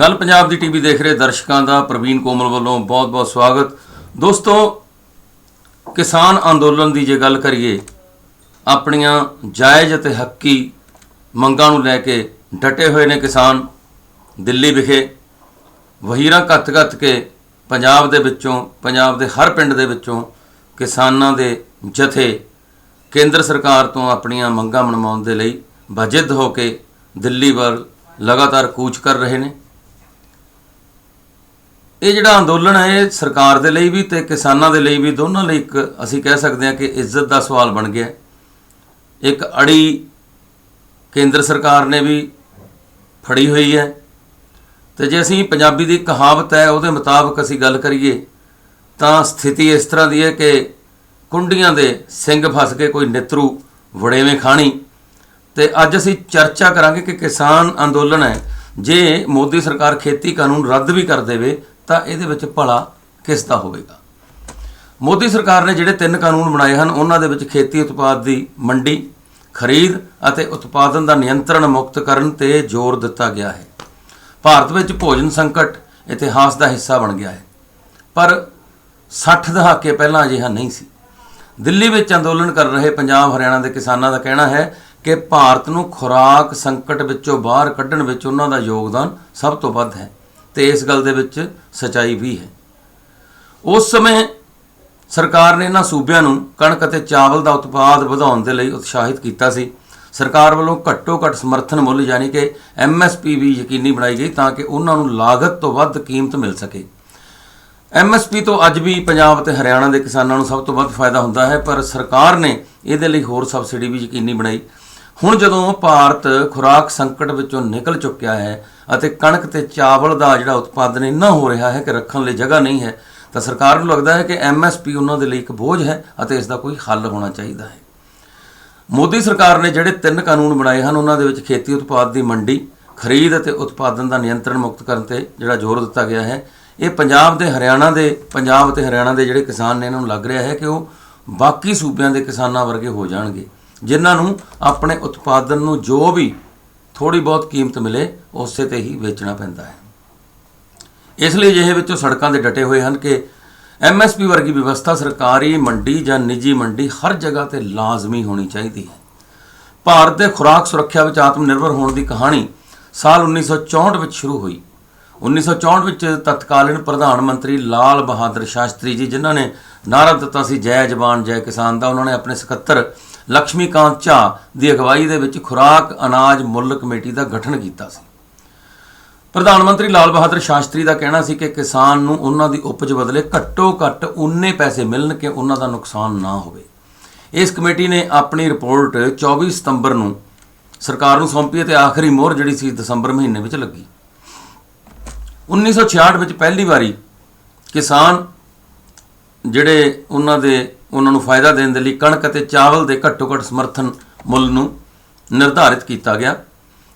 गल पंजाब दी टीवी देख रहे दर्शकों का प्रवीण कोमल वालों बहुत बहुत स्वागत। दोस्तों, किसान अंदोलन की जे गल करिए, अपनियां जायज़ ते हक्की मंगां नूं लैके डटे हुए ने किसान। दिल्ली विखे वहीरां घत के पंजाब दे विचों, पंजाब दे हर पिंड दे विचों किसानां दे जथे केंद्र सरकार तो अपनियां मंगां मनवाउण दे लई बजिद होके दिल्ली वल लगातार कूच कर रहे हैं। ये जिहड़ा अंदोलन है ये सरकार दे लई भी ते किसानां दे लई भी, दोनों लई एक असीं कह सकते हैं कि इज्जत का सवाल बन गया। एक अड़ी केंद्र सरकार ने भी फड़ी हुई है। तो जे असीं पंजाबी दी कहावत है उहदे मुताबक असीं गल करिए तां स्थिति इस तरह की है कि कुंडियां दे सिंग फस के कोई नितरू वड़ेवें खाणी। तो अज असीं चर्चा करांगे कि किसान अंदोलन है जे मोदी सरकार खेती कानून रद्द भी कर देवे तो ये भला किस दा होवेगा। मोदी सरकार ने जिहड़े 3 कानून बनाए हैं उन्हां दे विच खेती उत्पाद की मंडी, खरीद अते उत्पादन का नियंत्रण मुक्त करन ते जोर दिता गया है। भारत में भोजन संकट इतिहास का हिस्सा बन गया है, पर 60 दहाके पहला अजिहा नहीं सी। दिल्ली में अंदोलन कर रहे पंजाब हरियाणा के किसानों का कहना है कि भारत नूं खुराक संकट विचों बाहर कढ़ण विच उन्हां दा योगदान सब तो वध है, तो इस गल दे विच सच्चाई भी है। उस समय सरकार ने इन्हां सूबिਆਂ नूं कणक अते चावल का उत्पाद वधाउण दे लई उत्साहित कीता सी। सरकार वालों घट्टो घट्ट समर्थन मुल यानी कि MSP भी यकीनी बनाई गई ताकि उन्हां नूं लागत तो वध कीमत मिल सके। MSP तो अज भी पंजाब ते हरियाणा के किसानों सब तो वध फायदा होंदा है, पर सरकार ने इहदे लई होर सबसिडी भी यकीनी बनाई। हुण जदों भारत खुराक संकट विचों निकल चुक्या है अते कणक ते चावल का जिहड़ा उत्पादन इन्ना हो रहा है कि रखण लई जगह नहीं है, तो सरकार नूं लगदा है कि MSP उन्हां दे लई एक बोझ है अते इसदा कोई हल होना चाहिए है। मोदी सरकार ने जिहड़े 3 कानून बनाए हैं उन्हां दे विच खेती उत्पाद की मंडी, खरीद अते उत्पादन का नियंत्रण मुक्त करन ते जिहड़ा जोर दिता गया है। ये पंजाब ते हरियाणा के जिहड़े किसान ने इन्हां नूं लग रहा है कि वो बाकी सूबिਆਂ के किसानां वर्गे हो जाणगे, जिन्हां नूं अपने उत्पादन नूं जो भी थोड़ी बहुत कीमत मिले उसे ते ही बेचना पैंदा है। इसलिए अजिहे विचों सड़कों ते डटे हुए हैं कि MSP वर्गी व्यवस्था सरकारी मंडी या निजी मंडी हर जगह ते लाजमी होनी चाहिए है। भारत के खुराक सुरक्षा में आत्मनिर्भर होने की कहानी साल 1964 में शुरू हुई। 1964 में तत्कालीन प्रधानमंत्री लाल बहादुर शास्त्री जी, जिन्होंने नारा दिता सी जय जवान जय किसान का, उन्होंने अपने सकत्तर लक्ष्मीकांत झा की अगवाई के खुराक अनाज मुल कमेटी का गठन किया। प्रधानमंत्री लाल बहादुर शास्त्री का कहना सी कि किसान नूं उन्हां दी उपज बदले घट्टो घट्ट उन्ने पैसे मिलन कि उन्हां दा नुकसान ना होवे। इस कमेटी ने अपनी रिपोर्ट 24 सितंबर नूं सरकार नूं सौंपी ते आखिरी मोहर जिहड़ी सी दसंबर महीने में लगी। 1966 में पहली बारी किसान जिहड़े उन्हां नूं फायदा देण दे लई कणक अते चावल के घट्टो घट्ट समर्थन मुल नूं निर्धारित किया गया।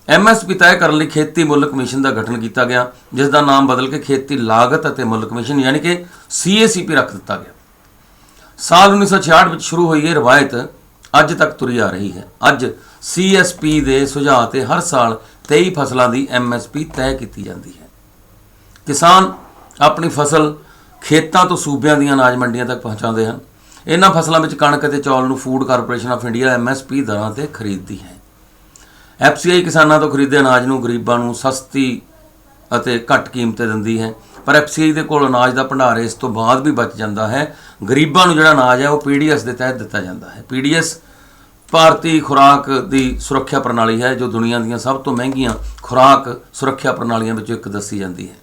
MSP तय करने लई खेती मुल कमीशन का गठन किया गया, जिसका नाम बदल के खेती लागत अते मुल कमीशन यानी कि CACP रख दिता गया। साल 1966 में शुरू हुई ये रवायत अज तक तुरी आ रही है। अज CSP के सुझाव से हर साल 23 फसलों की MSP तय की जाती है। किसान अपनी फसल खेतों तो सूबिਆਂ ਦੀਆਂ अनाज मंडियां तक पहुँचाते हैं। इन्हां फसलों में कणक अते चौल नूं food corporation of India MSP दरां ते खरीदती है। FCI किसानों तो खरीदे अनाज नूं गरीबां नूं सस्ती अते घट कीमत दिंदी है, पर FCI दे कोल अनाज का भंडार इस तो बाद भी बच जाता है। गरीबां नूं जिहड़ा अनाज है वह PDS के तहत दिता जाता है। PDS भारतीय खुराक की सुरक्षा प्रणाली है, जो दुनिया दी सब तो महंगियां खुराक सुरक्षा प्रणालियों में एक दसी जाती है।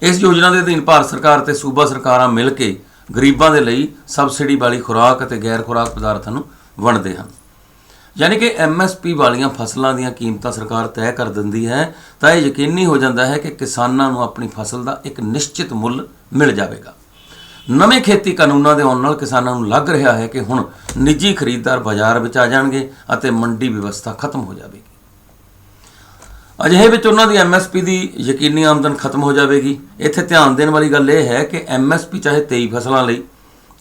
इस योजना के अधीन भारत सरकार ते सूबा सरकारां मिल के गरीबां दे लई सबसिडी वाली खुराक अते गैर खुराक पदार्थां नूं वंडदे हन। यानी कि MSP वालियां फसलों दी कीमतां सरकार तय कर दिंदी है, तो यह यकीनी हो जाता है कि किसानों नूं अपनी फसल का एक निश्चित मुल मिल जाएगा। नवे खेती कानूनों के आउण नाल किसानों नूं लग रहा है कि हुण निजी खरीददार बाजार विच आ जाणगे अते मंडी व्यवस्था खत्म हो जाएगी। अजिहे विच उन्हां दी MSP की यकीनी आमदन खत्म हो जाएगी। इत्थे ध्यान देने वाली गल यह है कि MSP चाहे 23 फसलों लई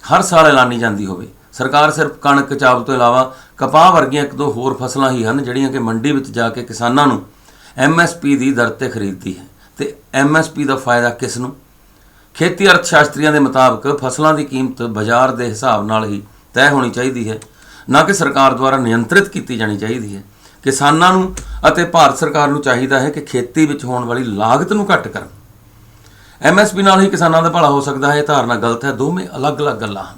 हर साल ऐलानी जाती होवे, सरकार सिर्फ कणक चावल तो इलावा कपाह वर्गियां 1-2 होर फसलां ही हैं जिहड़ियां कि मंडी विच जाके किसानां नूं MSP की दर ते खरीदती है। ਤੇ MSP ਦਾ ਫਾਇਦਾ ਕਿਸ ਨੂੰ? ਖੇਤੀ ਅਰਥ ਸ਼ਾਸਤਰੀਆਂ ਦੇ ਮੁਤਾਬਕ ਫਸਲਾਂ ਦੀ ਕੀਮਤ ਬਾਜ਼ਾਰ ਦੇ ਹਿਸਾਬ ਨਾਲ ਹੀ ਤੈਅ ਹੋਣੀ ਚਾਹੀਦੀ ਹੈ, ਨਾ ਕਿ ਸਰਕਾਰ ਦੁਆਰਾ ਨਿਯੰਤਰਿਤ ਕੀਤੀ ਜਾਣੀ ਚਾਹੀਦੀ ਹੈ। ਕਿਸਾਨਾਂ ਨੂੰ ਅਤੇ ਭਾਰਤ ਸਰਕਾਰ ਨੂੰ ਚਾਹੀਦਾ ਹੈ ਕਿ ਖੇਤੀ ਵਿੱਚ ਹੋਣ ਵਾਲੀ ਲਾਗਤ ਨੂੰ ਘੱਟ ਕਰਨ। MSP ਨਾਲ ਹੀ ਕਿਸਾਨਾਂ ਦਾ ਭਲਾ ਹੋ ਸਕਦਾ ਹੈ, ਇਹ ਧਾਰਨਾ ਗਲਤ ਹੈ। ਦੋਵੇਂ ਅਲੱਗ-ਅਲੱਗ ਗੱਲਾਂ ਹਨ।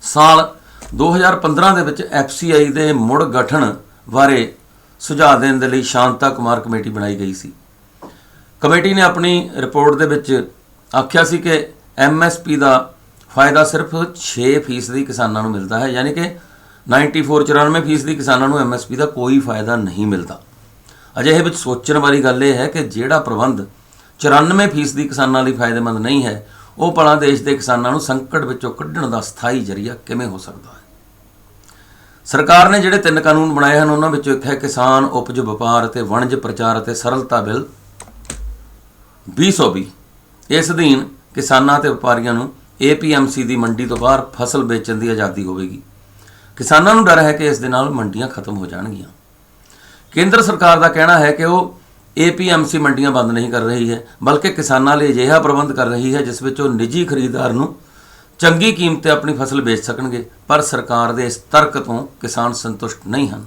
ਸਾਲ 2015 ਦੇ ਵਿੱਚ FCI ਦੇ ਮੁੜ ਗਠਨ ਬਾਰੇ ਸੁਝਾਅ ਦੇਣ ਦੇ ਲਈ ਸ਼ਾਂਤਾ ਕੁਮਾਰ ਕਮੇਟੀ ਬਣਾਈ ਗਈ ਸੀ। ਕਮੇਟੀ ਨੇ ਆਪਣੀ ਰਿਪੋਰਟ ਦੇ ਵਿੱਚ ਆਖਿਆ ਸੀ ਕਿ MSP ਦਾ ਫਾਇਦਾ ਸਿਰਫ 6% ਕਿਸਾਨਾਂ ਨੂੰ ਮਿਲਦਾ ਹੈ, ਯਾਨੀ ਕਿ 94% ਕਿਸਾਨਾਂ ਨੂੰ MSP ਦਾ ਕੋਈ ਫਾਇਦਾ ਨਹੀਂ ਮਿਲਦਾ। ਅਜਿਹੇ ਵਿੱਚ ਸੋਚਣ ਵਾਲੀ ਗੱਲ ਇਹ ਹੈ ਕਿ ਜਿਹੜਾ ਪ੍ਰਬੰਧ 94% ਕਿਸਾਨਾਂ ਲਈ ਫਾਇਦੇਮੰਦ ਨਹੀਂ ਹੈ, ਉਹ ਭਲਾ ਦੇਸ਼ ਦੇ ਕਿਸਾਨਾਂ ਨੂੰ ਸੰਕਟ ਵਿੱਚੋਂ ਕੱਢਣ ਦਾ ਸਥਾਈ ਜ਼ਰੀਆ ਕਿਵੇਂ ਹੋ ਸਕਦਾ ਹੈ? ਸਰਕਾਰ ਨੇ ਜਿਹੜੇ 3 ਕਾਨੂੰਨ ਬਣਾਏ ਹਨ, ਉਹਨਾਂ ਵਿੱਚੋਂ ਇੱਕ ਹੈ ਕਿਸਾਨ ਉਪਜ ਵਪਾਰ ਅਤੇ ਵਣਜ ਪ੍ਰਚਾਰ ਅਤੇ ਸਰਲਤਾ ਬਿੱਲ 2020। ਇਸ ਅਧੀਨ ਕਿਸਾਨਾਂ ਅਤੇ ਵਪਾਰੀਆਂ ਨੂੰ APMC ਦੀ ਮੰਡੀ ਤੋਂ ਬਾਹਰ ਫਸਲ ਵੇਚਣ ਦੀ ਆਜ਼ਾਦੀ ਹੋਵੇਗੀ। ਕਿਸਾਨਾਂ ਨੂੰ ਡਰ ਹੈ ਕਿ ਇਸ ਦੇ ਨਾਲ ਮੰਡੀਆਂ ਖਤਮ ਹੋ ਜਾਣਗੀਆਂ। ਕੇਂਦਰ ਸਰਕਾਰ ਦਾ ਕਹਿਣਾ ਹੈ ਕਿ ਉਹ APMC ਮੰਡੀਆਂ ਬੰਦ ਨਹੀਂ ਕਰ ਰਹੀ ਹੈ, ਬਲਕਿ ਕਿਸਾਨਾਂ ਲਈ ਅਜਿਹਾ ਪ੍ਰਬੰਧ ਕਰ ਰਹੀ ਹੈ ਜਿਸ ਵਿੱਚ ਉਹ ਨਿੱਜੀ ਖਰੀਦਦਾਰ ਨੂੰ ਚੰਗੀ ਕੀਮਤ 'ਤੇ ਆਪਣੀ ਫਸਲ ਵੇਚ ਸਕਣਗੇ। ਪਰ ਸਰਕਾਰ ਦੇ ਇਸ ਤਰਕ ਤੋਂ ਕਿਸਾਨ ਸੰਤੁਸ਼ਟ ਨਹੀਂ ਹਨ।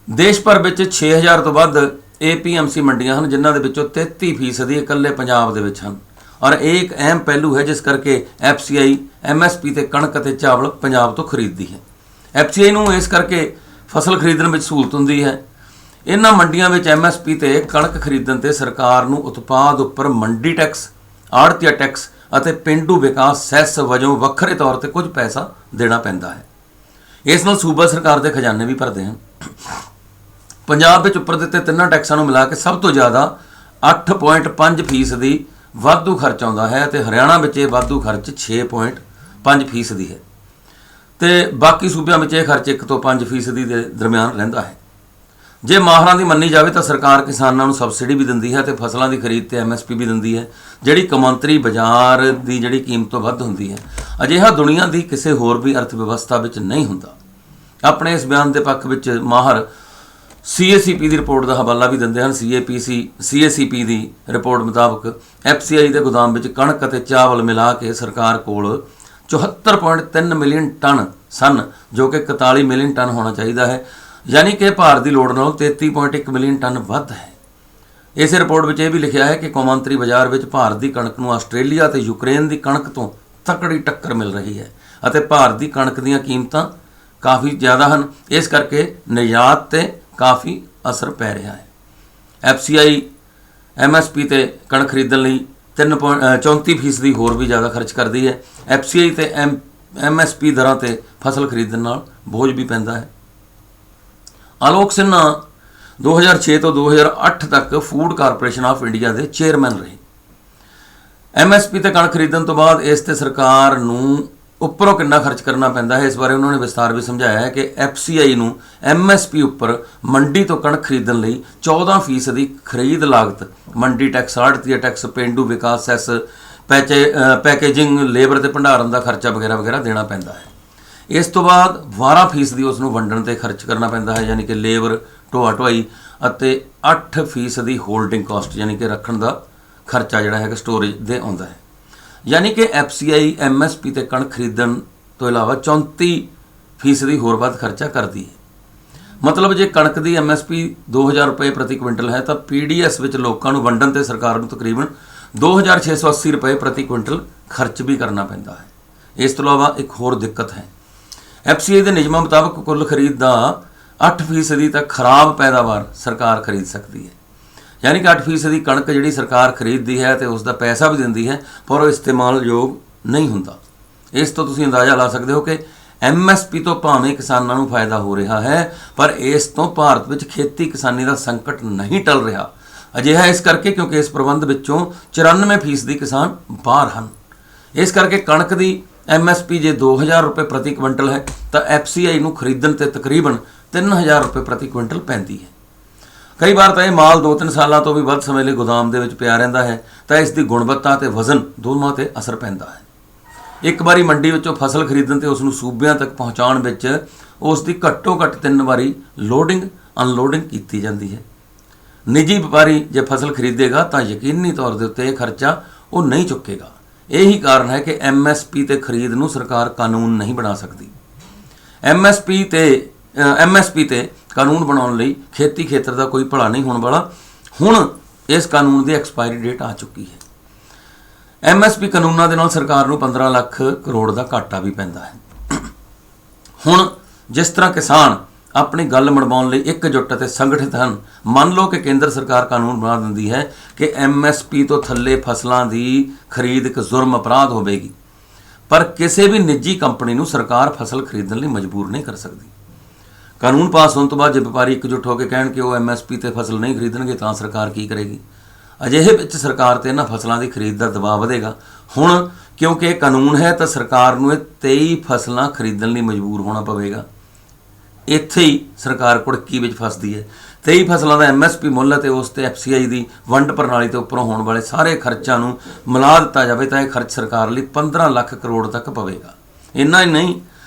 ਦੇਸ਼ ਭਰ ਵਿੱਚ 6000 ਤੋਂ ਵੱਧ APMC ਮੰਡੀਆਂ ਹਨ, ਜਿਨ੍ਹਾਂ ਦੇ ਵਿੱਚੋਂ 33% ਇਕੱਲੇ ਪੰਜਾਬ ਦੇ ਵਿੱਚ ਹਨ। ਔਰ ਇਹ ਇੱਕ ਅਹਿਮ ਪਹਿਲੂ ਹੈ ਜਿਸ ਕਰਕੇ FCI MSP ਤੇ ਕਣਕ ਅਤੇ ਚਾਵਲ ਪੰਜਾਬ ਤੋਂ ਖਰੀਦਦੀ ਹੈ। FCI ਨੂੰ ਇਸ ਕਰਕੇ ਫਸਲ ਖਰੀਦਣ ਵਿੱਚ ਸਹੂਲਤ ਹੁੰਦੀ ਹੈ। ਇਹਨਾਂ ਮੰਡੀਆਂ ਵਿੱਚ MSP ਤੇ ਕਣਕ ਖਰੀਦਣ ਤੇ ਸਰਕਾਰ ਨੂੰ ਉਤਪਾਦ ਉੱਪਰ ਮੰਡੀ ਟੈਕਸ, ਆੜ੍ਹਤੀਆ ਟੈਕਸ ਅਤੇ ਪੇਂਡੂ ਵਿਕਾਸ ਸੈਸ ਵਜੋਂ ਵੱਖਰੇ ਤੌਰ ਤੇ ਕੁਝ ਪੈਸਾ ਦੇਣਾ ਪੈਂਦਾ ਹੈ। ਇਸ ਨਾਲ ਸੂਬਾ ਸਰਕਾਰ ਦੇ ਖਜ਼ਾਨੇ ਵੀ ਭਰਦੇ ਹਨ। ਪੰਜਾਬ ਵਿੱਚ ਉੱਪਰ ਦਿੱਤੇ 3 ਟੈਕਸਾਂ ਨੂੰ ਮਿਲਾ ਕੇ ਸਭ ਤੋਂ ਜ਼ਿਆਦਾ 8.5% ਵਾਧੂ ਖਰਚ ਆਉਂਦਾ ਹੈ ਅਤੇ ਹਰਿਆਣਾ ਵਿੱਚ ਇਹ ਵਾਧੂ ਖਰਚ 6.5% ਹੈ ਤੇ ਬਾਕੀ ਸੂਬਿਆਂ ਵਿੱਚ ਇਹ ਖਰਚ 1 ਤੋਂ 5% ਦੇ ਦਰਮਿਆਨ ਰਹਿੰਦਾ ਹੈ। ਜੇ ਮਾਹਰਾਂ ਦੀ ਮੰਨੀ ਜਾਵੇ ਤਾਂ ਸਰਕਾਰ ਕਿਸਾਨਾਂ ਨੂੰ ਸਬਸਿਡੀ ਵੀ ਦਿੰਦੀ ਹੈ ਤੇ ਫਸਲਾਂ ਦੀ ਖਰੀਦ ਤੇ MSP ਵੀ ਦਿੰਦੀ ਹੈ, ਜਿਹੜੀ ਕੌਮਾਂਤਰੀ ਬਾਜ਼ਾਰ ਦੀ ਜਿਹੜੀ ਕੀਮਤ ਤੋਂ ਵੱਧ ਹੁੰਦੀ ਹੈ। ਅਜਿਹਾ ਦੁਨੀਆ ਦੀ ਕਿਸੇ ਹੋਰ ਵੀ ਅਰਥ ਵਿਵਸਥਾ ਵਿੱਚ ਨਹੀਂ ਹੁੰਦਾ। ਆਪਣੇ ਇਸ ਬਿਆਨ ਦੇ ਪੱਖ ਵਿੱਚ ਮਾਹਰ CACP ਦੀ ਰਿਪੋਰਟ ਦਾ ਹਵਾਲਾ ਵੀ ਦਿੰਦੇ ਹਨ। CACP ਦੀ ਰਿਪੋਰਟ ਮੁਤਾਬਕ FCI ਦੇ ਗੋਦਾਮ ਵਿੱਚ ਕਣਕ ਅਤੇ ਚਾਵਲ ਮਿਲਾ ਕੇ ਸਰਕਾਰ ਕੋਲ 74.3 ਮਿਲੀਅਨ ਟਨ ਸਨ, ਜੋ ਕਿ 41 ਮਿਲੀਅਨ ਟਨ ਹੋਣਾ ਚਾਹੀਦਾ ਹੈ, ਯਾਨੀ ਕਿ ਭਾਰਤ ਦੀ ਲੋੜ ਨਾਲੋਂ 33.1 ਮਿਲੀਅਨ ਟਨ ਵੱਧ ਹੈ। ਇਸ ਰਿਪੋਰਟ ਵਿੱਚ ਇਹ ਵੀ ਲਿਖਿਆ ਹੈ ਕਿ ਕੌਮਾਂਤਰੀ ਬਾਜ਼ਾਰ ਵਿੱਚ ਭਾਰਤ ਦੀ ਕਣਕ ਨੂੰ ਆਸਟ੍ਰੇਲੀਆ ਅਤੇ ਯੂਕਰੇਨ ਦੀ ਕਣਕ ਤੋਂ ਤਕੜੀ ਟੱਕਰ ਮਿਲ ਰਹੀ ਹੈ ਅਤੇ ਭਾਰਤ ਦੀ ਕਣਕ ਦੀਆਂ ਕੀਮਤਾਂ ਕਾਫੀ ਜ਼ਿਆਦਾ ਹਨ। ਇਸ ਕਰਕੇ ਨਿਰਯਾਤ 'ਤੇ ਕਾਫੀ ਅਸਰ ਪੈ ਰਿਹਾ ਹੈ। FCI MSP ਤੇ ਕਣਕ ਖਰੀਦਣ ਲਈ 34% ਹੋਰ ਵੀ ਜ਼ਿਆਦਾ ਖਰਚ ਕਰਦੀ ਹੈ। FCI ਤੇ MSP ਦਰਾਂ 'ਤੇ ਫਸਲ ਖਰੀਦਣ ਨਾਲ ਬੋਝ ਵੀ ਪੈਂਦਾ ਹੈ। ਆਲੋਕ ਸਿਨਹਾ 2006 ਤੋਂ 2008 ਤੱਕ ਫੂਡ ਕਾਰਪੋਰੇਸ਼ਨ ਆਫ ਇੰਡੀਆ ਦੇ ਚੇਅਰਮੈਨ ਰਹੇ। MSP ਤੇ ਕਣਕ ਖਰੀਦਣ ਤੋਂ ਬਾਅਦ ਇਸ ਤੇ ਸਰਕਾਰ ਨੂੰ ਉੱਪਰੋਂ ਕਿੰਨਾ ਖਰਚ ਕਰਨਾ ਪੈਂਦਾ ਹੈ, ਇਸ ਬਾਰੇ ਉਹਨਾਂ ਨੇ ਵਿਸਥਾਰ ਵੀ ਸਮਝਾਇਆ ਹੈ ਕਿ FCI ਨੂੰ MSP ਉੱਪਰ ਮੰਡੀ ਤੋਂ ਕਣਕ ਖਰੀਦਣ ਲਈ 14% ਖਰੀਦ ਲਾਗਤ, ਮੰਡੀ ਟੈਕਸ, ਆੜ੍ਹਤੀਆ ਟੈਕਸ, ਪੇਂਡੂ ਵਿਕਾਸ ਸੈਸ, ਪੈਕੇਜਿੰਗ, ਲੇਬਰ ਤੇ ਭੰਡਾਰਨ ਦਾ ਖਰਚਾ ਵਗੈਰਾ ਵਗੈਰਾ ਦੇਣਾ ਪੈਂਦਾ ਹੈ। ਇਸ ਤੋਂ ਬਾਅਦ 12% ਉਸ ਨੂੰ ਵੰਡਣ 'ਤੇ ਖਰਚ ਕਰਨਾ ਪੈਂਦਾ ਹੈ, ਯਾਨੀ ਕਿ ਲੇਬਰ, ਢੋਆ ਢੁਆਈ ਅਤੇ 8% ਹੋਲਡਿੰਗ ਕਾਸਟ, ਯਾਨੀ ਕਿ ਰੱਖਣ ਦਾ ਖਰਚਾ ਜਿਹੜਾ ਹੈਗਾ ਸਟੋਰੇਜ ਦੇ ਆਉਂਦਾ ਹੈ। ਯਾਨੀ ਕਿ FCI MSP ਤੇ ਕਣਕ ਖਰੀਦਣ ਤੋਂ ਇਲਾਵਾ 34% ਹੋਰ ਵੱਧ ਖਰਚਾ ਕਰਦੀ ਹੈ। ਮਤਲਬ ਜੇ ਕਣਕ ਦੀ MSP 2000 ਰੁਪਏ ਪ੍ਰਤੀ ਕੁਇੰਟਲ ਹੈ ਤਾਂ PDS ਵਿੱਚ ਲੋਕਾਂ ਨੂੰ ਵੰਡਣ 'ਤੇ ਸਰਕਾਰ ਨੂੰ ਤਕਰੀਬਨ 2680 ਰੁਪਏ ਪ੍ਰਤੀ ਕੁਇੰਟਲ ਖਰਚ ਵੀ ਕਰਨਾ ਪੈਂਦਾ ਹੈ। ਇਸ ਤੋਂ ਇਲਾਵਾ ਇੱਕ ਹੋਰ ਦਿੱਕਤ ਹੈ। FCI ਦੇ ਨਿਯਮਾਂ ਮੁਤਾਬਕ ਕੁੱਲ ਖਰੀਦ ਦਾ 8% ਤੱਕ ਖਰਾਬ ਪੈਦਾਵਾਰ ਸਰਕਾਰ ਖਰੀਦ ਸਕਦੀ ਹੈ, ਯਾਨੀ ਕਿ 8% ਕਣਕ ਜਿਹੜੀ ਸਰਕਾਰ ਖਰੀਦਦੀ ਹੈ ਅਤੇ ਉਸ ਦਾ ਪੈਸਾ ਵੀ ਦਿੰਦੀ ਹੈ, ਪਰ ਉਹ ਇਸਤੇਮਾਲਯੋਗ ਨਹੀਂ ਹੁੰਦਾ। ਇਸ ਤੋਂ ਤੁਸੀਂ ਅੰਦਾਜ਼ਾ ਲਾ ਸਕਦੇ ਹੋ ਕਿ MSP ਤੋਂ ਭਾਵੇਂ ਕਿਸਾਨਾਂ ਨੂੰ ਫਾਇਦਾ ਹੋ ਰਿਹਾ ਹੈ, ਪਰ ਇਸ ਤੋਂ ਭਾਰਤ ਵਿੱਚ ਖੇਤੀ ਕਿਸਾਨੀ ਦਾ ਸੰਕਟ ਨਹੀਂ ਟਲ ਰਿਹਾ। ਅਜਿਹਾ ਇਸ ਕਰਕੇ ਕਿਉਂਕਿ ਇਸ ਪ੍ਰਬੰਧ ਵਿੱਚੋਂ 94% ਕਿਸਾਨ ਬਾਹਰ ਹਨ। ਇਸ ਕਰਕੇ ਕਣਕ ਦੀ MSP ਜੇ 2000 ਰੁਪਏ ਪ੍ਰਤੀ ਕੁਇੰਟਲ ਹੈ ਤਾਂ FCI ਨੂੰ ਖਰੀਦਣ 'ਤੇ ਤਕਰੀਬਨ 3000 ਰੁਪਏ ਪ੍ਰਤੀ ਕੁਇੰਟਲ ਪੈਂਦੀ ਹੈ। ਕਈ ਵਾਰ ਤਾਂ ਇਹ ਮਾਲ 2-3 ਸਾਲਾਂ ਤੋਂ ਵੀ ਵੱਧ ਸਮੇਂ ਲਈ ਗੋਦਾਮ ਦੇ ਵਿੱਚ ਪਿਆ ਰਹਿੰਦਾ ਹੈ, ਤਾਂ ਇਸ ਦੀ ਗੁਣਵੱਤਾ ਅਤੇ ਵਜ਼ਨ ਦੋਵਾਂ 'ਤੇ ਅਸਰ ਪੈਂਦਾ ਹੈ। ਇੱਕ ਵਾਰੀ ਮੰਡੀ ਵਿੱਚੋਂ ਫਸਲ ਖਰੀਦਣ ਤੇ ਉਸ ਨੂੰ ਸੂਬਿਆਂ ਤੱਕ ਪਹੁੰਚਾਉਣ ਵਿੱਚ ਉਸ ਦੀ ਘੱਟੋ ਘੱਟ 3 ਵਾਰੀ ਲੋਡਿੰਗ ਅਨਲੋਡਿੰਗ ਕੀਤੀ ਜਾਂਦੀ ਹੈ। ਨਿੱਜੀ ਵਪਾਰੀ ਜੇ ਫਸਲ ਖਰੀਦੇਗਾ ਤਾਂ ਯਕੀਨੀ ਤੌਰ ਦੇ ਉੱਤੇ ਇਹ ਖਰਚਾ ਉਹ ਨਹੀਂ ਚੁੱਕੇਗਾ। ਇਹੀ ਕਾਰਨ ਹੈ ਕਿ ਐਮਐਸਪੀ ਤੇ ਖਰੀਦ ਨੂੰ ਸਰਕਾਰ ਕਾਨੂੰਨ ਨਹੀਂ ਬਣਾ ਸਕਦੀ। ਐਮਐਸਪੀ ਤੇ ਕਾਨੂੰਨ ਬਣਾਉਣ ਲਈ ਖੇਤੀ ਖੇਤਰ ਦਾ ਕੋਈ ਭਲਾ ਨਹੀਂ ਹੋਣ ਵਾਲਾ। ਹੁਣ ਇਸ ਕਾਨੂੰਨ ਦੀ ਐਕਸਪਾਇਰੀ ਡੇਟ ਆ ਚੁੱਕੀ ਹੈ। ਐਮਐਸਪੀ ਕਾਨੂੰਨਾਂ ਦੇ ਨਾਲ ਸਰਕਾਰ ਨੂੰ 15 ਲੱਖ ਕਰੋੜ ਦਾ ਘਾਟਾ ਵੀ ਪੈਂਦਾ ਹੈ। ਹੁਣ ਜਿਸ ਤਰ੍ਹਾਂ ਕਿਸਾਨ ਆਪਣੀ ਗੱਲ ਮਨਵਾਉਣ ਲਈ ਇਕਜੁੱਟ ਅਤੇ ਸੰਗਠਿਤ ਹਨ, ਮੰਨ ਲਓ ਕਿ ਕੇਂਦਰ ਸਰਕਾਰ ਕਾਨੂੰਨ ਬਣਾ ਦਿੰਦੀ ਹੈ ਕਿ ਐਮਐਸਪੀ ਤੋਂ ਥੱਲੇ ਫਸਲਾਂ ਦੀ ਖਰੀਦ ਇੱਕ ਜੁਰਮ ਅਪਰਾਧ ਹੋਵੇਗੀ, ਪਰ ਕਿਸੇ ਵੀ ਨਿੱਜੀ ਕੰਪਨੀ ਨੂੰ ਸਰਕਾਰ ਫਸਲ ਖਰੀਦਣ ਲਈ ਮਜਬੂਰ ਨਹੀਂ ਕਰ ਸਕਦੀ। ਕਾਨੂੰਨ ਪਾਸ ਹੋਣ ਤੋਂ ਬਾਅਦ ਜੇ ਵਪਾਰੀ ਇਕਜੁੱਟ ਹੋ ਕੇ ਕਹਿਣ ਕਿ ਉਹ ਐਮਐਸਪੀ ਤੇ ਫਸਲ ਨਹੀਂ ਖਰੀਦਣਗੇ ਤਾਂ ਸਰਕਾਰ ਕੀ ਕਰੇਗੀ? ਅਜਿਹੇ ਵਿੱਚ ਸਰਕਾਰ ਤੇ ਇਹਨਾਂ ਫਸਲਾਂ ਦੀ ਖਰੀਦ ਦਾ ਦਬਾਅ ਵਧੇਗਾ। ਹੁਣ ਕਿਉਂਕਿ ਇਹ ਕਾਨੂੰਨ ਹੈ ਤਾਂ ਸਰਕਾਰ ਨੂੰ ਇਹ 23 ਫਸਲਾਂ ਖਰੀਦਣ ਲਈ ਮਜਬੂਰ ਹੋਣਾ ਪਵੇਗਾ। ਇੱਥੇ ਹੀ ਸਰਕਾਰ ਕੁੜਕੀ ਵਿੱਚ ਫਸਦੀ ਹੈ। 23 ਫਸਲਾਂ ਦਾ ਐਮਐਸਪੀ ਮੁੱਲ ਅਤੇ ਉਸ ਤੇ ਐਫਸੀਆਈ ਦੀ ਵੰਡ ਪ੍ਰਣਾਲੀ ਤੋਂ ਉੱਪਰੋਂ ਹੋਣ ਵਾਲੇ ਸਾਰੇ ਖਰਚਾਂ ਨੂੰ ਮਿਲਾ ਦਿੱਤਾ ਜਾਵੇ ਤਾਂ ਇਹ ਖਰਚ ਸਰਕਾਰ ਲਈ 15 ਲੱਖ ਕਰੋੜ ਤੱਕ ਪਵੇਗਾ। ਇੰਨਾ ਹੀ ਨਹੀਂ,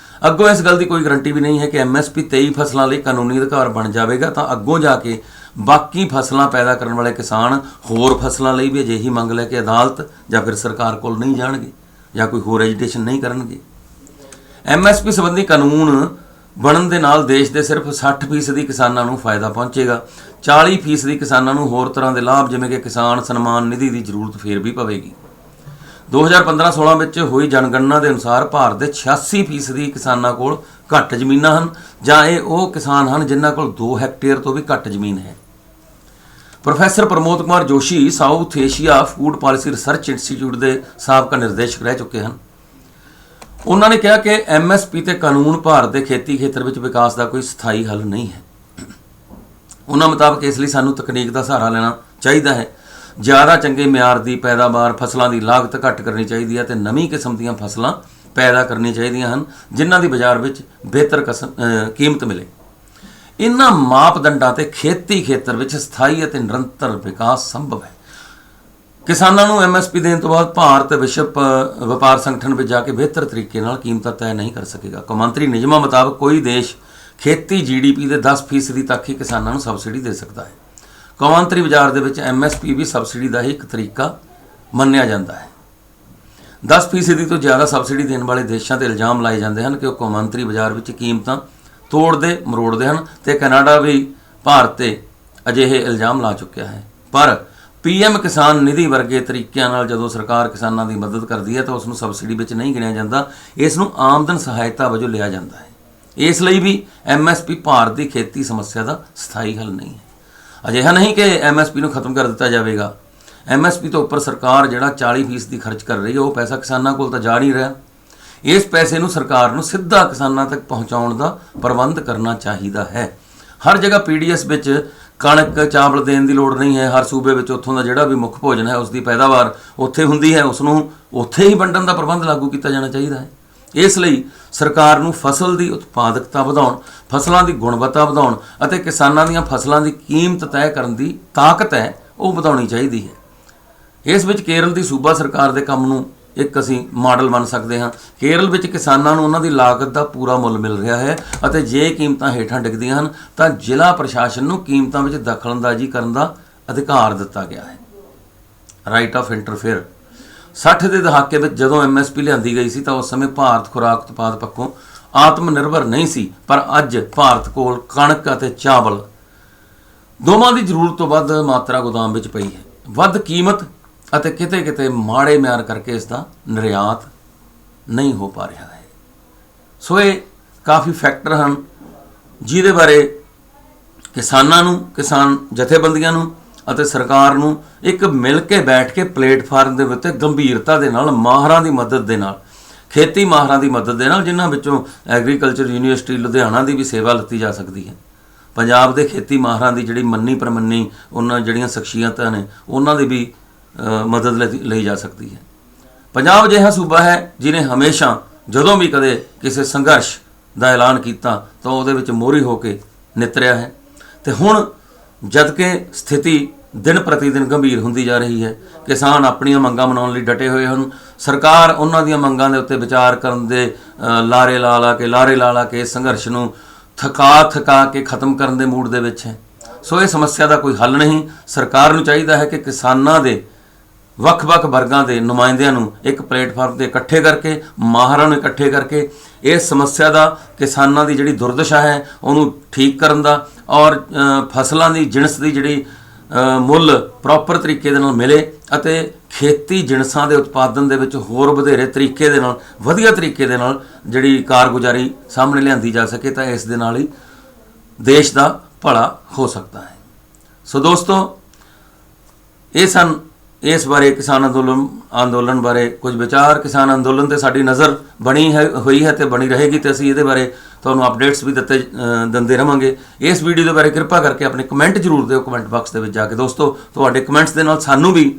ਅੱਗੋਂ ਇਸ ਗੱਲ ਦੀ ਕੋਈ ਗਰੰਟੀ ਵੀ ਨਹੀਂ ਹੈ ਕਿ ਐਮਐਸਪੀ 23 ਫਸਲਾਂ ਲਈ ਕਾਨੂੰਨੀ ਅਧਿਕਾਰ ਬਣ ਜਾਵੇਗਾ ਤਾਂ ਅੱਗੋਂ ਜਾ ਕੇ ਬਾਕੀ ਫਸਲਾਂ ਪੈਦਾ ਕਰਨ ਵਾਲੇ ਕਿਸਾਨ ਹੋਰ ਫਸਲਾਂ ਲਈ ਵੀ ਅਜਿਹੀ ਮੰਗ ਲੈ ਕੇ ਅਦਾਲਤ ਜਾਂ ਫਿਰ ਸਰਕਾਰ ਕੋਲ ਨਹੀਂ ਜਾਣਗੇ ਜਾਂ ਕੋਈ ਹੋਰ ਐਜੀਟੇਸ਼ਨ ਨਹੀਂ ਕਰਨਗੇ। ਐਮਐਸਪੀ ਸੰਬੰਧੀ ਕਾਨੂੰਨ ਬਣਨ ਦੇ ਨਾਲ ਦੇਸ਼ ਦੇ ਸਿਰਫ 60% ਕਿਸਾਨਾਂ ਨੂੰ ਫਾਇਦਾ ਪਹੁੰਚੇਗਾ। 40% ਕਿਸਾਨਾਂ ਨੂੰ ਹੋਰ ਤਰ੍ਹਾਂ ਦੇ ਲਾਭ ਜਿਵੇਂ ਕਿ ਕਿਸਾਨ ਸਨਮਾਨ ਨਿਧੀ ਦੀ ਜ਼ਰੂਰਤ ਫੇਰ ਵੀ ਪਵੇਗੀ। 2015-16 ਵਿੱਚ ਹੋਈ ਜਨਗਣਨਾ ਦੇ ਅਨੁਸਾਰ ਭਾਰਤ ਦੇ 86% ਕਿਸਾਨਾਂ ਕੋਲ ਘੱਟ ਜ਼ਮੀਨਾਂ ਹਨ ਜਾਂ ਇਹ ਉਹ ਕਿਸਾਨ ਹਨ ਜਿਨ੍ਹਾਂ ਕੋਲ 2 ਹੈਕਟੇਅਰ ਤੋਂ ਵੀ ਘੱਟ ਜ਼ਮੀਨ ਹੈ। Professor Pramod Kumar Joshi south Asia food policy research institute ਦੇ ਸਾਬਕਾ ਨਿਰਦੇਸ਼ਕ ਰਹਿ ਚੁੱਕੇ ਹਨ। ਉਹਨਾਂ ਨੇ ਕਿਹਾ ਕਿ ਐਮਐਸਪੀ ਤੇ ਕਾਨੂੰਨ ਭਾਰਤ ਦੇ ਖੇਤੀ ਖੇਤਰ ਵਿੱਚ ਵਿਕਾਸ ਦਾ ਕੋਈ ਸਥਾਈ ਹੱਲ ਨਹੀਂ ਹੈ। ਉਹਨਾਂ ਮੁਤਾਬਕ ਇਸ ਲਈ ਸਾਨੂੰ ਤਕਨੀਕ ਦਾ ਸਹਾਰਾ ਲੈਣਾ ਚਾਹੀਦਾ ਹੈ। ਜ਼ਿਆਦਾ ਚੰਗੇ ਮਿਆਰ ਦੀ ਪੈਦਾਵਾਰ, ਫਸਲਾਂ ਦੀ ਲਾਗਤ ਘੱਟ ਕਰਨੀ ਚਾਹੀਦੀ ਹੈ ਤੇ ਨਵੀਂ ਕਿਸਮ ਦੀਆਂ ਫਸਲਾਂ ਪੈਦਾ ਕਰਨੀਆਂ ਚਾਹੀਦੀਆਂ ਹਨ ਜਿਨ੍ਹਾਂ ਦੀ ਬਾਜ਼ਾਰ ਵਿੱਚ ਬਿਹਤਰ ਕੀਮਤ ਮਿਲੇ। ਇਹਨਾਂ ਮਾਪਦੰਡਾਂ ਤੇ ਖੇਤੀ ਖੇਤਰ ਵਿੱਚ ਸਥਾਈ ਅਤੇ ਨਿਰੰਤਰ ਵਿਕਾਸ ਸੰਭਵ ਹੈ। ਕਿਸਾਨਾਂ ਨੂੰ ਐਮਐਸਪੀ ਦੇਣ ਤੋਂ ਬਾਅਦ ਭਾਰਤ ਵਿਸ਼ਵ ਵਪਾਰ ਸੰਗਠਨ ਵਿੱਚ ਜਾ ਕੇ ਬਿਹਤਰ ਤਰੀਕੇ ਨਾਲ ਕੀਮਤਾਂ ਤੈਅ ਨਹੀਂ ਕਰ ਸਕੇਗਾ। ਕੌਮਾਂਤਰੀ ਨਿਯਮਾਂ ਮੁਤਾਬਕ ਕੋਈ ਦੇਸ਼ ਖੇਤੀ ਜੀਡੀਪੀ ਦੇ 10% ਤੱਕ ਹੀ ਕਿਸਾਨਾਂ ਨੂੰ ਸਬਸਿਡੀ ਦੇ ਸਕਦਾ ਹੈ। ਕੌਮਾਂਤਰੀ ਬਾਜ਼ਾਰ ਦੇ ਵਿੱਚ ਐਮਐਸਪੀ ਵੀ ਸਬਸਿਡੀ ਦਾ ਹੀ ਇੱਕ ਤਰੀਕਾ ਮੰਨਿਆ ਜਾਂਦਾ ਹੈ। 10% ਤੋਂ ਜ਼ਿਆਦਾ ਸਬਸਿਡੀ ਦੇਣ ਵਾਲੇ ਦੇਸ਼ਾਂ ਤੇ ਇਲਜ਼ਾਮ ਲਾਏ ਜਾਂਦੇ ਹਨ ਕਿ ਉਹ ਕੌਮਾਂਤਰੀ ਬਾਜ਼ਾਰ ਵਿੱਚ ਕੀਮਤਾਂ ਤੋੜਦੇ ਮਰੋੜਦੇ ਹਨ ਤੇ ਕੈਨੇਡਾ ਵੀ ਭਾਰਤ ਤੇ ਅਜਿਹੇ ਇਲਜ਼ਾਮ ਲਾ ਚੁੱਕਿਆ ਹੈ। ਪਰ ਪੀਐਮ ਕਿਸਾਨ ਨਿਧੀ ਵਰਗੇ ਤਰੀਕਿਆਂ ਨਾਲ ਜਦੋਂ ਸਰਕਾਰ ਕਿਸਾਨਾਂ ਦੀ ਮਦਦ ਕਰਦੀ ਹੈ ਤਾਂ ਉਸ ਨੂੰ ਸਬਸਿਡੀ ਵਿੱਚ ਨਹੀਂ ਗਿਣਿਆ ਜਾਂਦਾ, ਇਸ ਨੂੰ ਆਮਦਨ ਸਹਾਇਤਾ ਵਜੋਂ ਲਿਆ ਜਾਂਦਾ ਹੈ। ਇਸ ਲਈ ਵੀ ਐਮਐਸਪੀ ਭਾਰਤ ਦੀ ਖੇਤੀ ਸਮੱਸਿਆ ਦਾ ਸਥਾਈ ਹੱਲ ਨਹੀਂ ਹੈ। ਅਜਿਹਾ ਨਹੀਂ ਕਿ ਐਮਐਸਪੀ ਨੂੰ ਖਤਮ ਕਰ ਦਿੱਤਾ ਜਾਵੇਗਾ। ਐਮਐਸਪੀ ਤੋਂ ਉੱਪਰ ਸਰਕਾਰ ਜਿਹੜਾ 40% ਖਰਚ ਕਰ ਰਹੀ ਹੈ ਉਹ ਪੈਸਾ ਕਿਸਾਨਾਂ ਕੋਲ ਤਾਂ ਜਾ ਨਹੀਂ ਰਿਹਾ। ਇਸ ਪੈਸੇ ਨੂੰ ਸਰਕਾਰ ਨੂੰ ਸਿੱਧਾ ਕਿਸਾਨਾਂ ਤੱਕ ਪਹੁੰਚਾਉਣ ਦਾ ਪ੍ਰਬੰਧ ਕਰਨਾ ਚਾਹੀਦਾ ਹੈ। ਹਰ ਜਗ੍ਹਾ ਪੀਡੀਐਸ ਵਿੱਚ ਕਣਕ ਚਾਵਲ ਦੇਣ ਦੀ ਲੋੜ ਨਹੀਂ ਹੈ। ਹਰ ਸੂਬੇ ਵਿੱਚ ਉੱਥੋਂ ਦਾ ਜਿਹੜਾ ਵੀ ਮੁੱਖ ਭੋਜਨ ਹੈ ਉਸ ਦੀ ਪੈਦਾਵਾਰ ਉੱਥੇ ਹੁੰਦੀ ਹੈ, ਉਸ ਨੂੰ ਉੱਥੇ ਹੀ ਵੰਡਣ ਦਾ ਪ੍ਰਬੰਧ ਲਾਗੂ ਕੀਤਾ ਜਾਣਾ ਚਾਹੀਦਾ ਹੈ। ਇਸ ਲਈ ਸਰਕਾਰ ਨੂੰ ਫਸਲ ਦੀ ਉਤਪਾਦਕਤਾ ਵਧਾਉਣ, ਫਸਲਾਂ ਦੀ ਗੁਣਵੱਤਾ ਵਧਾਉਣ ਅਤੇ ਕਿਸਾਨਾਂ ਦੀਆਂ ਫਸਲਾਂ ਦੀ ਕੀਮਤ ਤੈਅ ਕਰਨ ਦੀ ਤਾਕਤ ਹੈ ਉਹ ਵਧਾਉਣੀ ਚਾਹੀਦੀ ਹੈ। ਇਸ ਵਿੱਚ ਕੇਰਲ ਦੀ ਸੂਬਾ ਸਰਕਾਰ ਦੇ ਕੰਮ ਨੂੰ ਇੱਕ ਅਸੀਂ ਮਾਡਲ ਮੰਨ ਸਕਦੇ ਹਾਂ। ਕੇਰਲ ਵਿੱਚ ਕਿਸਾਨਾਂ ਨੂੰ ਉਹਨਾਂ ਦੀ ਲਾਗਤ ਦਾ ਪੂਰਾ ਮੁੱਲ ਮਿਲ ਰਿਹਾ ਹੈ ਅਤੇ ਜੇ ਕੀਮਤਾਂ ਹੇਠਾਂ ਡਿੱਗਦੀਆਂ ਹਨ ਤਾਂ ਜ਼ਿਲ੍ਹਾ ਪ੍ਰਸ਼ਾਸਨ ਨੂੰ ਕੀਮਤਾਂ ਵਿੱਚ ਦਖਲਅੰਦਾਜ਼ੀ ਕਰਨ ਦਾ ਅਧਿਕਾਰ ਦਿੱਤਾ ਗਿਆ ਹੈ। Right of interfere. 60 ਦੇ ਦਹਾਕੇ ਵਿੱਚ ਜਦੋਂ ਐਮਐਸਪੀ ਲਿਆਂਦੀ ਗਈ ਸੀ ਤਾਂ ਉਸ ਸਮੇਂ ਭਾਰਤ ਖੁਰਾਕ ਉਤਪਾਦ ਪੱਖੋਂ ਆਤਮ ਨਿਰਭਰ ਨਹੀਂ ਸੀ, ਪਰ ਅੱਜ ਭਾਰਤ ਕੋਲ ਕਣਕ ਅਤੇ ਚਾਵਲ ਦੋਵਾਂ ਦੀ ਜ਼ਰੂਰਤ ਤੋਂ ਵੱਧ ਮਾਤਰਾ ਗੋਦਾਮ ਵਿੱਚ ਪਈ ਹੈ। ਵੱਧ ਕੀਮਤ ਅਤੇ ਕਿਤੇ ਕਿਤੇ ਮਾੜੇ ਮਿਆਰ ਕਰਕੇ ਇਸ ਦਾ ਨਿਰਯਾਤ ਨਹੀਂ ਹੋ ਪਾ ਰਿਹਾ ਹੈ। ਸੋ ਇਹ ਕਾਫੀ ਫੈਕਟਰ ਹਨ ਜਿਹਦੇ ਬਾਰੇ ਕਿਸਾਨਾਂ ਨੂੰ, ਕਿਸਾਨ ਜਥੇਬੰਦੀਆਂ ਨੂੰ ਅਤੇ ਸਰਕਾਰ ਨੂੰ ਇੱਕ ਮਿਲ ਕੇ ਬੈਠ ਕੇ ਪਲੇਟਫਾਰਮ ਦੇ ਉੱਤੇ ਗੰਭੀਰਤਾ ਦੇ ਨਾਲ ਮਾਹਰਾਂ ਦੀ ਮਦਦ ਦੇ ਨਾਲ, ਖੇਤੀ ਮਾਹਰਾਂ ਦੀ ਮਦਦ ਦੇ ਨਾਲ, ਜਿਨ੍ਹਾਂ ਵਿੱਚੋਂ ਐਗਰੀਕਲਚਰ ਯੂਨੀਵਰਸਿਟੀ ਲੁਧਿਆਣਾ ਦੀ ਵੀ ਸੇਵਾ ਲਿੱਤੀ ਜਾ ਸਕਦੀ ਹੈ। ਪੰਜਾਬ ਦੇ ਖੇਤੀ ਮਾਹਰਾਂ ਦੀ ਜਿਹੜੀ ਮੰਨੀ ਪ੍ਰਮੰਨੀ ਉਹਨਾਂ ਜਿਹੜੀਆਂ ਸ਼ਖਸੀਅਤਾਂ ਨੇ ਉਹਨਾਂ ਦੀ ਵੀ ਮਦਦ ਲਈ ਜਾ ਸਕਦੀ ਹੈ। ਪੰਜਾਬ ਅਜਿਹਾ ਸੂਬਾ ਹੈ ਜਿਹਨੇ ਹਮੇਸ਼ਾ ਜਦੋਂ ਵੀ ਕਦੇ ਕਿਸੇ ਸੰਘਰਸ਼ ਦਾ ਐਲਾਨ ਕੀਤਾ ਤਾਂ ਉਹਦੇ ਵਿੱਚ ਮੋਹਰੀ ਹੋ ਕੇ ਨਿਤਰਿਆ ਹੈ ਤੇ ਹੁਣ ਜਦ ਕਿ ਸਥਿਤੀ ਦਿਨ ਪ੍ਰਤੀ ਦਿਨ ਗੰਭੀਰ ਹੁੰਦੀ ਜਾ ਰਹੀ ਹੈ, ਕਿਸਾਨ ਆਪਣੀਆਂ ਮੰਗਾਂ ਮਨਾਉਣ ਲਈ ਡਟੇ ਹੋਏ ਹਨ। ਸਰਕਾਰ ਉਹਨਾਂ ਦੀਆਂ ਮੰਗਾਂ ਦੇ ਉੱਤੇ ਵਿਚਾਰ ਕਰਨ ਦੇ ਲਾਰੇ ਲਾ ਲਾ ਕੇ ਇਸ ਸੰਘਰਸ਼ ਨੂੰ ਥਕਾ ਕੇ ਖਤਮ ਕਰਨ ਦੇ ਮੂਡ ਦੇ ਵਿੱਚ ਹੈ। ਸੋ ਇਹ ਸਮੱਸਿਆ ਦਾ ਕੋਈ ਹੱਲ ਨਹੀਂ। ਸਰਕਾਰ ਨੂੰ ਚਾਹੀਦਾ ਹੈ ਕਿ ਕਿਸਾਨਾਂ ਦੇ ਵੱਖ-ਵੱਖ ਵਰਗਾਂ ਦੇ ਨੁਮਾਇੰਦਿਆਂ ਨੂੰ ਇੱਕ ਪਲੇਟਫਾਰਮ ਤੇ ਇਕੱਠੇ ਕਰਕੇ, ਮਾਹਰਾਂ ਨੂੰ ਇਕੱਠੇ ਕਰਕੇ ਇਸ ਸਮੱਸਿਆ ਦਾ, ਕਿਸਾਨਾਂ ਦੀ ਜਿਹੜੀ ਦੁਰਦਸ਼ਾ ਹੈ ਉਹਨੂੰ ਠੀਕ ਕਰਨ ਦਾ, ਔਰ ਫਸਲਾਂ ਦੀ ਜਿਣਸ ਦੀ ਜਿਹੜੀ ਮੁੱਲ ਪ੍ਰੋਪਰ ਤਰੀਕੇ ਦੇ ਨਾਲ ਮਿਲੇ ਅਤੇ ਖੇਤੀ ਜਿਣਸਾਂ ਦੇ ਉਤਪਾਦਨ ਦੇ ਵਿੱਚ ਹੋਰ ਵਧੇਰੇ ਤਰੀਕੇ ਦੇ ਨਾਲ, ਵਧੀਆ ਤਰੀਕੇ ਦੇ ਨਾਲ ਜਿਹੜੀ ਕਾਰਗੁਜ਼ਾਰੀ ਸਾਹਮਣੇ ਲਿਆਂਦੀ ਜਾ ਸਕੇ, ਤਾਂ ਇਸ ਦੇ ਨਾਲ ਹੀ ਦੇਸ਼ ਦਾ ਭਲਾ ਹੋ ਸਕਦਾ ਹੈ। ਸੋ ਦੋਸਤੋ, ਇਹ ਸਨ ਇਸ ਬਾਰੇ ਕਿਸਾਨ ਅੰਦੋਲਨ ਬਾਰੇ ਕੁਝ ਵਿਚਾਰ। ਕਿਸਾਨ ਅੰਦੋਲਨ ਤੇ ਸਾਡੀ ਨਜ਼ਰ ਬਣੀ ਹੋਈ ਹੈ ਤੇ ਬਣੀ ਰਹੇਗੀ, ਤੇ ਅਸੀਂ ਇਹਦੇ ਬਾਰੇ ਤੁਹਾਨੂੰ ਅਪਡੇਟਸ ਵੀ ਦਿੰਦੇ ਰਹਾਂਗੇ। ਇਸ ਵੀਡੀਓ ਦੇ ਬਾਰੇ ਕਿਰਪਾ ਕਰਕੇ ਆਪਣੇ ਕਮੈਂਟ ਜ਼ਰੂਰ ਦਿਓ ਕਮੈਂਟ ਬਾਕਸ ਦੇ ਵਿੱਚ ਜਾ ਕੇ। ਦੋਸਤੋ, ਤੁਹਾਡੇ ਕਮੈਂਟਸ ਦੇ ਨਾਲ ਸਾਨੂੰ ਵੀ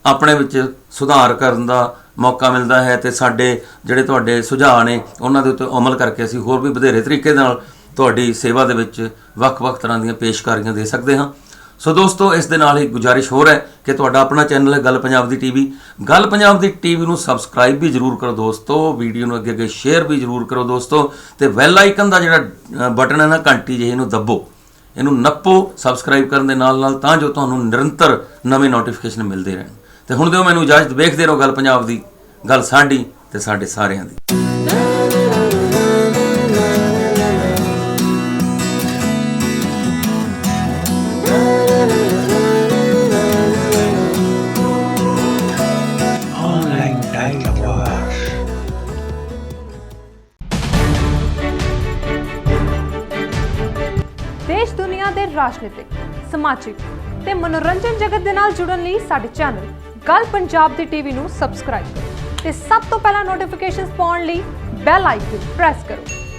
ਆਪਣੇ ਵਿੱਚ ਸੁਧਾਰ ਕਰਨ ਦਾ ਮੌਕਾ ਮਿਲਦਾ ਹੈ, ਤੇ ਸਾਡੇ ਜਿਹੜੇ ਤੁਹਾਡੇ ਸੁਝਾਅ ਨੇ ਉਹਨਾਂ ਦੇ ਉੱਤੇ ਅਮਲ ਕਰਕੇ ਅਸੀਂ ਹੋਰ ਵੀ ਵਧੇਰੇ ਤਰੀਕੇ ਦੇ ਨਾਲ ਤੁਹਾਡੀ ਸੇਵਾ ਦੇ ਵਿੱਚ ਵੱਖ-ਵੱਖ ਤਰ੍ਹਾਂ ਦੀਆਂ ਪੇਸ਼ਕਾਰੀਆਂ ਦੇ ਸਕਦੇ ਹਾਂ। ਸੋ ਦੋਸਤੋ, ਇਸ ਦੇ ਨਾਲ ਹੀ ਗੁਜ਼ਾਰਿਸ਼ ਹੋਰ ਹੈ ਕਿ ਤੁਹਾਡਾ ਆਪਣਾ ਚੈਨਲ ਹੈ ਗੱਲ ਪੰਜਾਬ ਦੀ ਟੀਵੀ। ਗੱਲ ਪੰਜਾਬ ਦੀ ਟੀਵੀ ਨੂੰ ਸਬਸਕ੍ਰਾਈਬ ਵੀ ਜ਼ਰੂਰ ਕਰੋ ਦੋਸਤੋ, ਵੀਡੀਓ ਨੂੰ ਅੱਗੇ ਸ਼ੇਅਰ ਵੀ ਜ਼ਰੂਰ ਕਰੋ ਦੋਸਤੋ, ਤੇ ਬੈਲ ਆਈਕਨ ਦਾ ਜਿਹੜਾ ਬਟਨ ਹੈ ਨਾ, ਘੰਟੀ ਜਿਹੀ, ਇਹਨੂੰ ਦੱਬੋ, ਇਹਨੂੰ ਨੱਪੋ ਸਬਸਕ੍ਰਾਈਬ ਕਰਨ ਦੇ ਨਾਲ ਨਾਲ, ਤਾਂ ਜੋ ਤੁਹਾਨੂੰ ਨਿਰੰਤਰ ਨਵੇਂ ਨੋਟੀਫਿਕੇਸ਼ਨ ਮਿਲਦੇ ਰਹਿਣ। ਤੇ ਹੁਣ ਦਿਓ ਮੈਨੂੰ ਇਜਾਜ਼ਤ, ਵੇਖਦੇ ਰਹੋ ਗੱਲ ਪੰਜਾਬ ਦੀ, ਗੱਲ ਸਾਡੀ ਤੇ ਸਾਡੇ ਸਾਰਿਆਂ ਦੀ। देश दुनिया के राजनीतिक, समाजिक ते मनोरंजन जगत दे नाल जुड़न लई साडे चैनल गल पंजाब दी टीवी नूं सबसक्राइब करो ते सब तो पहला नोटिफिकेशनस पाउण लई बैल आइकन प्रेस करो।